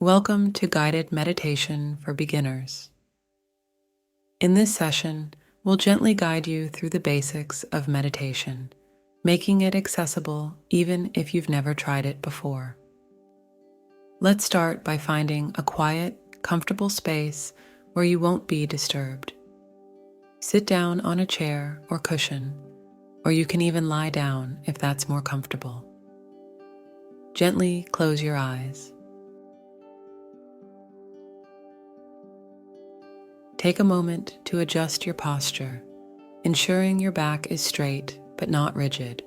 Welcome to Guided Meditation for Beginners. In this session, we'll gently guide you through the basics of meditation, making it accessible even if you've never tried it before. Let's start by finding a quiet, comfortable space where you won't be disturbed. Sit down on a chair or cushion, or you can even lie down if that's more comfortable. Gently close your eyes. Take a moment to adjust your posture, ensuring your back is straight but not rigid.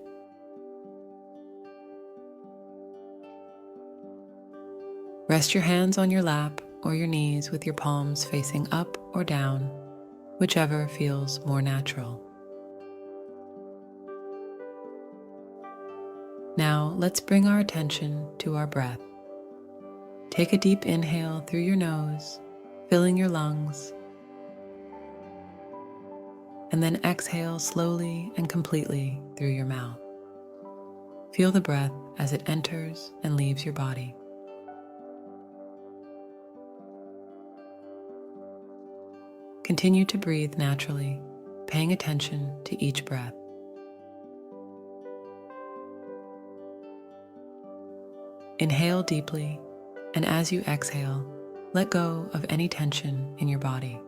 Rest your hands on your lap or your knees with your palms facing up or down, whichever feels more natural. Now let's bring our attention to our breath. Take a deep inhale through your nose, filling your lungs, and then exhale slowly and completely through your mouth. Feel the breath as it enters and leaves your body. Continue to breathe naturally, paying attention to each breath. Inhale deeply, and as you exhale, let go of any tension in your body.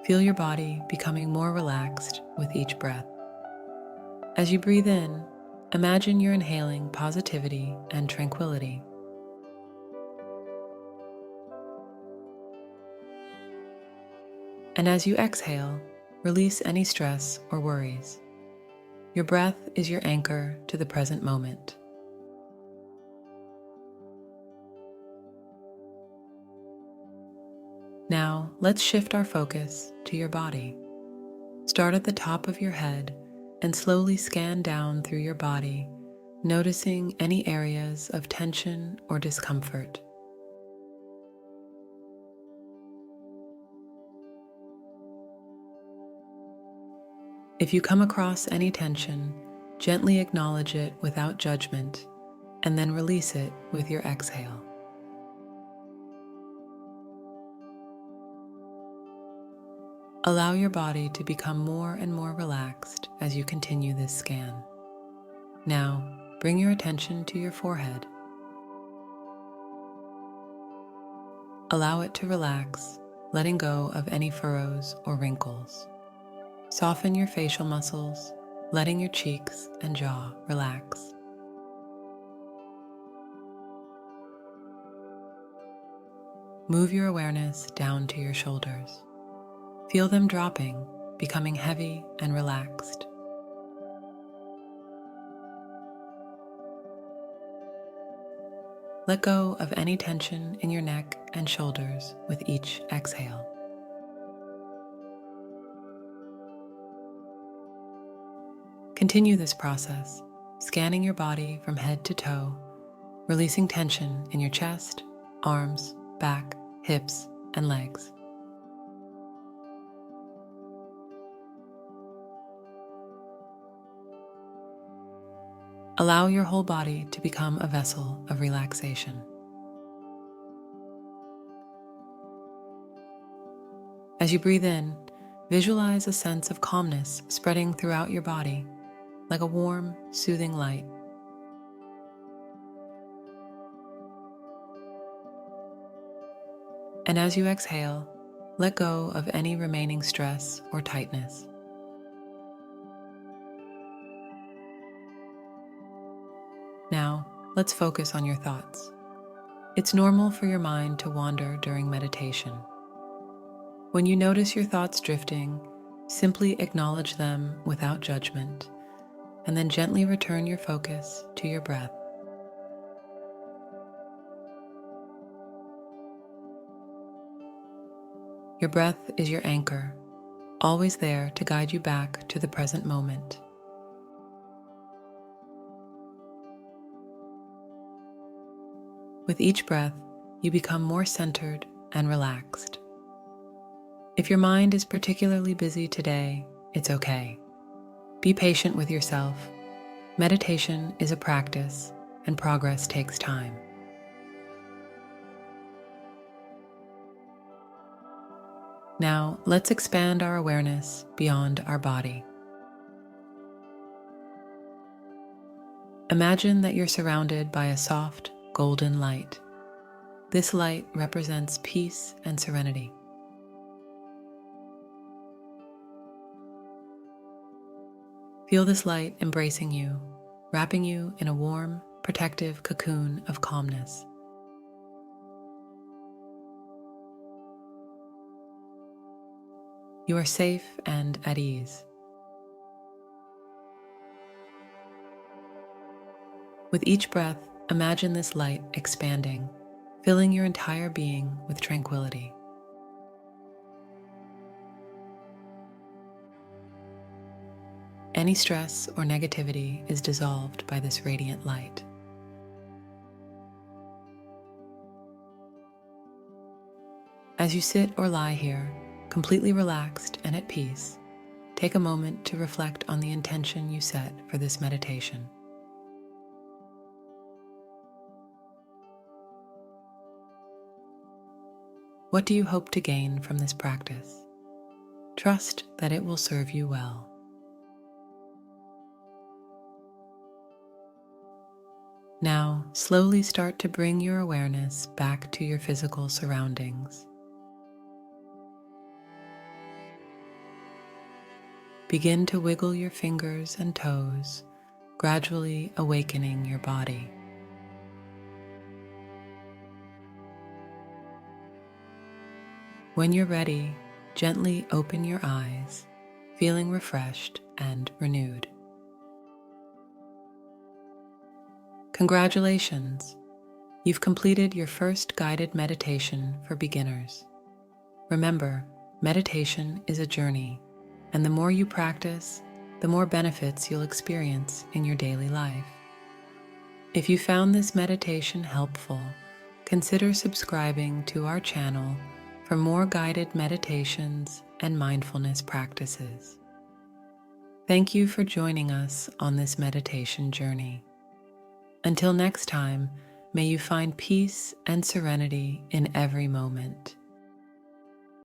Feel your body becoming more relaxed with each breath. As you breathe in, imagine you're inhaling positivity and tranquility. And as you exhale, release any stress or worries. Your breath is your anchor to the present moment. Now, let's shift our focus to your body. Start at the top of your head and slowly scan down through your body, noticing any areas of tension or discomfort. If you come across any tension, gently acknowledge it without judgment, and then release it with your exhale. Allow your body to become more and more relaxed as you continue this scan. Now, bring your attention to your forehead. Allow it to relax, letting go of any furrows or wrinkles. Soften your facial muscles, letting your cheeks and jaw relax. Move your awareness down to your shoulders. Feel them dropping, becoming heavy and relaxed. Let go of any tension in your neck and shoulders with each exhale. Continue this process, scanning your body from head to toe, releasing tension in your chest, arms, back, hips, and legs. Allow your whole body to become a vessel of relaxation. As you breathe in, visualize a sense of calmness spreading throughout your body, like a warm, soothing light. And as you exhale, let go of any remaining stress or tightness. Now, let's focus on your thoughts. It's normal for your mind to wander during meditation. When you notice your thoughts drifting, simply acknowledge them without judgment, and then gently return your focus to your breath. Your breath is your anchor, always there to guide you back to the present moment. With each breath, you become more centered and relaxed. If your mind is particularly busy today, it's okay. Be patient with yourself. Meditation is a practice, and progress takes time. Now, let's expand our awareness beyond our body. Imagine that you're surrounded by a soft, golden light. This light represents peace and serenity. Feel this light embracing you, wrapping you in a warm, protective cocoon of calmness. You are safe and at ease. With each breath, imagine this light expanding, filling your entire being with tranquility. Any stress or negativity is dissolved by this radiant light. As you sit or lie here, completely relaxed and at peace, take a moment to reflect on the intention you set for this meditation. What do you hope to gain from this practice? Trust that it will serve you well. Now, slowly start to bring your awareness back to your physical surroundings. Begin to wiggle your fingers and toes, gradually awakening your body. When you're ready, gently open your eyes, feeling refreshed and renewed. Congratulations! You've completed your first guided meditation for beginners. Remember, meditation is a journey, and the more you practice, the more benefits you'll experience in your daily life. If you found this meditation helpful, consider subscribing to our channel for more guided meditations and mindfulness practices. Thank you for joining us on this meditation journey. Until next time, may you find peace and serenity in every moment.